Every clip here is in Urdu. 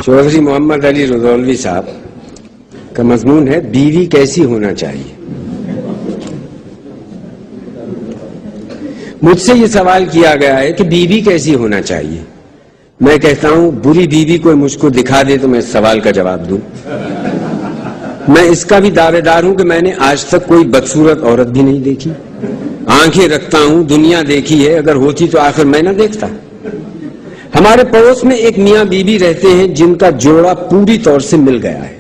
چودھری محمد علی رضولوی صاحب کا مضمون ہے بیوی کیسی ہونا چاہیے. مجھ سے یہ سوال کیا گیا ہے کہ بیوی کیسی ہونا چاہیے. میں کہتا ہوں بری بیوی کوئی مجھ کو دکھا دے تو میں اس سوال کا جواب دوں. میں اس کا بھی دعوے دار ہوں کہ میں نے آج تک کوئی بدصورت عورت بھی نہیں دیکھی. آنکھیں رکھتا ہوں، دنیا دیکھی ہے، اگر ہوتی تو آخر میں نہ دیکھتا. ہمارے پڑوس میں ایک میاں بیوی رہتے ہیں جن کا جوڑا پوری طور سے مل گیا ہے.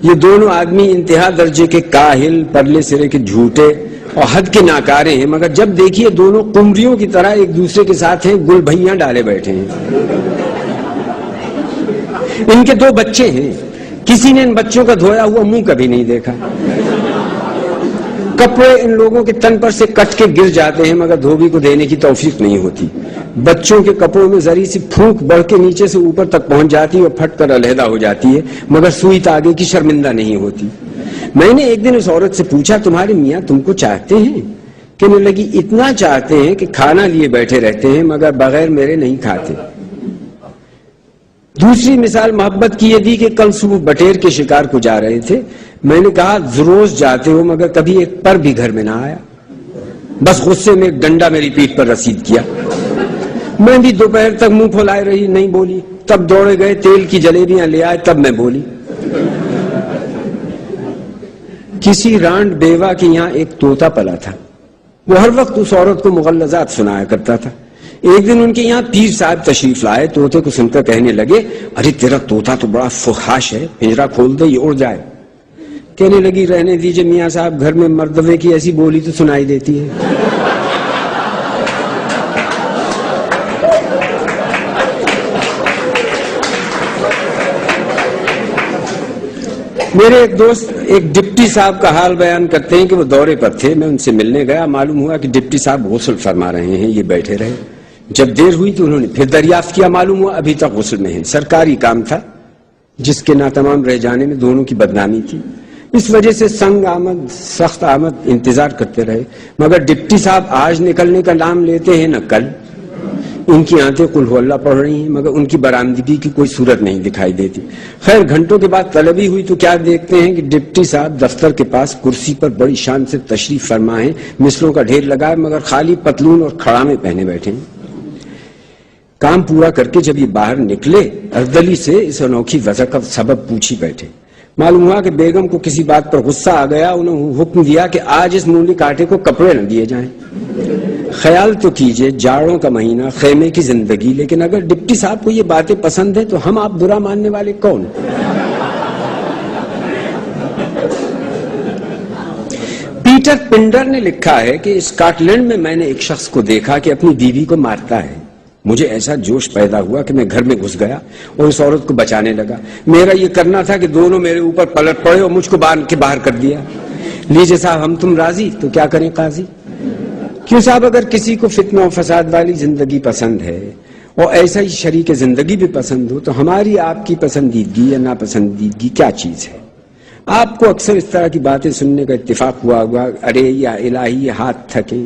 یہ دونوں آدمی انتہا درجے کے کاہل، پرلے سرے کے جھوٹے اور حد کے ناکارے ہیں، مگر جب دیکھیے دونوں قمریوں کی طرح ایک دوسرے کے ساتھ ہیں، گل بھیاں ڈالے بیٹھے ہیں. ان کے 2 بچے ہیں، کسی نے ان بچوں کا دھویا ہوا منہ کبھی نہیں دیکھا. کپڑے ان لوگوں کے تن پر سے کٹ کے گر جاتے ہیں مگر دھوبی کو دینے کی توفیق نہیں ہوتی. بچوں کے کپڑوں میں ذری سی پھونک بڑھ کے نیچے سے اوپر تک پہنچ جاتی ہے اور پھٹ کر علیحدہ ہو جاتی ہے، مگر سوئی تاگے کی شرمندہ نہیں ہوتی. میں نے ایک دن اس عورت سے پوچھا تمہارے میاں تم کو چاہتے ہیں؟ کہنے لگی اتنا چاہتے ہیں کہ کھانا لیے بیٹھے رہتے ہیں مگر بغیر میرے نہیں کھاتے. دوسری مثال محبت کی یہ دی کہ کل صبح بٹیر کے شکار کو جا رہے تھے. میں نے کہا روز جاتے ہو مگر کبھی ایک پر بھی گھر میں نہ آیا. بس غصے میں ایک ڈنڈا میری پیٹھ پر رسید کیا. میں بھی دوپہر تک منہ پھولائے رہی، نہیں بولی. تب دوڑے گئے تیل کی جلیبیاں لے آئے، تب میں بولی. کسی رانڈ بیوہ کے یہاں ایک طوطا پلا تھا. وہ ہر وقت اس عورت کو مغلظات سنایا کرتا تھا. ایک دن ان کے یہاں پیر صاحب تشریف لائے. طوطے کو سن کر کہنے لگے ارے تیرا طوطا تو بڑا فحاش ہے، پنجرا کھول دے یہ اڑ جائے. کہنے لگی رہنے دیجئے میاں صاحب، گھر میں مردوے کی ایسی بولی تو سنائی دیتی ہے. میرے ایک دوست ایک ڈپٹی صاحب کا حال بیان کرتے ہیں کہ وہ دورے پر تھے. میں ان سے ملنے گیا، معلوم ہوا کہ ڈپٹی صاحب غسل فرما رہے ہیں. یہ بیٹھے رہے. جب دیر ہوئی تو انہوں نے پھر دریافت کیا، معلوم ہوا ابھی تک غسل میں ہیں. سرکاری کام تھا جس کے ناتمام رہ جانے میں دونوں کی بدنامی تھی. اس وجہ سے سنگ آمد سخت آمد انتظار کرتے رہے، مگر ڈپٹی صاحب آج نکلنے کا نام لیتے ہیں نہ کل. ان کی آنکھیں قل ہو اللہ پڑھ رہی ہیں مگر ان کی برآمدگی کی کوئی صورت نہیں دکھائی دیتی. خیر گھنٹوں کے بعد طلبی ہوئی تو کیا دیکھتے ہیں کہ ڈپٹی صاحب دفتر کے پاس کرسی پر بڑی شان سے تشریف فرما ہیں، مسلوں کا ڈھیر لگا ہے مگر خالی پتلون اور کھڑامے پہنے بیٹھے ہیں. کام پورا کر کے جب یہ باہر نکلے اردلی سے اس انوکھی وجہ کا سبب پوچھی بیٹھے. معلوم ہوا کہ بیگم کو کسی بات پر غصہ آ گیا. انہوں حکم دیا کہ آج اس مونڈی کاٹے کو کپڑے نہ دیے جائیں. خیال تو کیجئے جاڑوں کا مہینہ، خیمے کی زندگی، لیکن اگر ڈپٹی صاحب کو یہ باتیں پسند ہیں تو ہم آپ برا ماننے والے کون؟ پیٹر پنڈر نے لکھا ہے کہ اسکاٹ لینڈ میں نے ایک شخص کو دیکھا کہ اپنی بیوی کو مارتا ہے. مجھے ایسا جوش پیدا ہوا کہ میں گھر میں گھس گیا اور اس عورت کو بچانے لگا. میرا یہ کرنا تھا کہ دونوں میرے اوپر پلٹ پڑے اور مجھ کو باندھ کے باہر کر دیا. لیجئے صاحب ہم تم راضی تو کیا کریں قاضی؟ کیوں صاحب اگر کسی کو فتنہ و فساد والی زندگی پسند ہے اور ایسا ہی شریک زندگی بھی پسند ہو تو ہماری آپ کی پسندیدگی یا ناپسندیدگی کیا چیز ہے؟ آپ کو اکثر اس طرح کی باتیں سننے کا اتفاق ہوا ہوگا، ارے یا الہی یہ ہاتھ تھکے،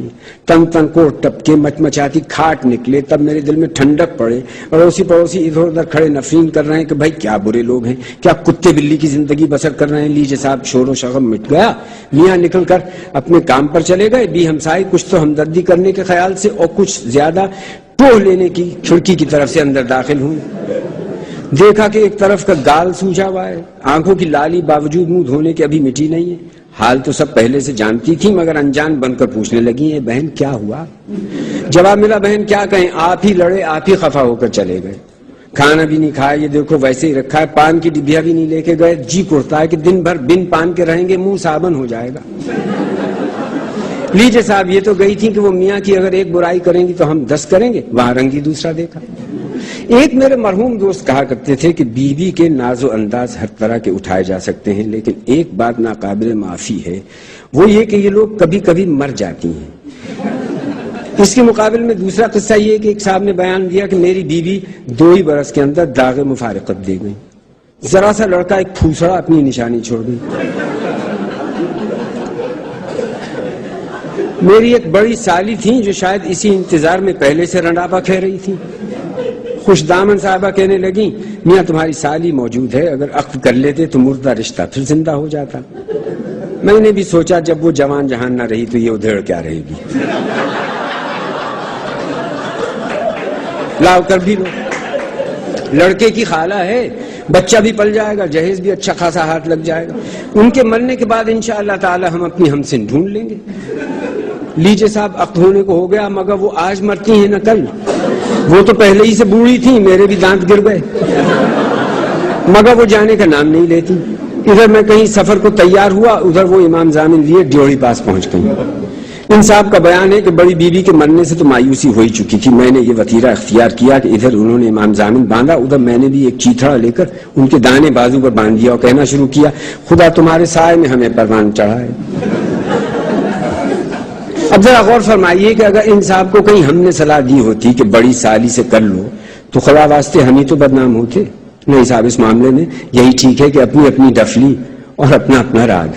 تن تن کو ٹپکے، مچمچاتی کھاٹ نکلے، تب میرے دل میں ٹھنڈک پڑے. اڑوسی پڑوسی ادھر ادھر کھڑے نفرین کر رہے ہیں کہ بھائی کیا برے لوگ ہیں، کیا کتے بلی کی زندگی بسر کر رہے ہیں. لیجیے صاحب شور و شغم مٹ گیا. میاں نکل کر اپنے کام پر چلے گئے. بھی ہمسائے کچھ تو ہمدردی کرنے کے خیال سے اور کچھ زیادہ ٹوہ لینے کی کھڑکی کی طرف سے اندر داخل ہوئی. دیکھا کہ ایک طرف کا گال سوجا ہوا ہے، آنکھوں کی لالی باوجود منہ دھونے کے ابھی مٹی نہیں ہے. حال تو سب پہلے سے جانتی تھی مگر انجان بن کر پوچھنے لگی ہیں بہن کیا ہوا؟ جواب ملا بہن کیا کہیں، آپ ہی لڑے، آپ ہی خفا ہو کر چلے گئے. کھانا بھی نہیں کھایا، یہ دیکھو ویسے ہی رکھا ہے. پان کی ڈبیا بھی نہیں لے کے گئے. جی کرتا ہے کہ دن بھر بن پان کے رہیں گے، منہ صابن ہو جائے گا. لیجیے صاحب یہ تو گئی تھی کہ وہ میاں کی اگر ایک برائی کریں گی تو ہم 10 کریں گے. وہاں رنگی دوسرا دیکھا. ایک میرے مرحوم دوست کہا کرتے تھے کہ بیوی کے ناز و انداز ہر طرح کے اٹھائے جا سکتے ہیں لیکن ایک بات ناقابل معافی ہے، وہ یہ کہ یہ لوگ کبھی کبھی مر جاتی ہیں. اس کے مقابل میں دوسرا قصہ یہ کہ ایک صاحب نے بیان دیا کہ میری بیوی 2 ہی برس کے اندر داغ مفارقت دے گئی. ذرا سا لڑکا ایک پھوسڑا اپنی نشانی چھوڑ گئی. میری ایک بڑی سالی تھی جو شاید اسی انتظار میں پہلے سے رنڈاپا کھہ رہی تھی. خوش دامن صاحبہ کہنے لگیں میاں تمہاری سالی موجود ہے، اگر عقد کر لیتے تو مردہ رشتہ پھر زندہ ہو جاتا۔ میں نے بھی سوچا جب وہ جوان جہان نہ رہی تو یہ ادھیڑ کیا رہے گی، لاؤ کر بھی لو، لڑکے کی خالہ ہے، بچہ بھی پل جائے گا، جہیز بھی اچھا خاصا ہاتھ لگ جائے گا، ان کے مرنے کے بعد انشاءاللہ تعالی ہم اپنی ہمسن ڈھونڈ لیں گے۔ لیجیے صاحب عقد ہونے کو ہو گیا، مگر وہ آج مرتی ہیں نہ کل، وہ تو پہلے ہی سے بوڑھی تھیں، میرے بھی دانت گر گئے، مگر وہ جانے کا نام نہیں لیتی۔ ادھر میں کہیں سفر کو تیار ہوا، ادھر وہ امام ضامن لیے ڈیوڑی پاس پہنچ گئی۔ ان صاحب کا بیان ہے کہ بڑی بیوی کے مرنے سے تو مایوسی ہو ہی چکی تھی، میں نے یہ وتیرہ اختیار کیا کہ ادھر انہوں نے امام ضامن باندھا، ادھر میں نے بھی ایک چیتھڑا لے کر ان کے دانے بازو پر باندھ دیا اور کہنا شروع کیا خدا تمہارے سائے میں ہمیں پروان چڑھا ہے۔ اب ذرا غور فرمائیے کہ اگر ان صاحب کو کہیں ہم نے صلاح دی ہوتی کہ بڑی سالی سے کر لو تو خدا واسطے ہم ہی تو بدنام ہوتے۔ نہیں صاحب، اس معاملے میں یہی ٹھیک ہے کہ اپنی اپنی ڈفلی اور اپنا اپنا راگ۔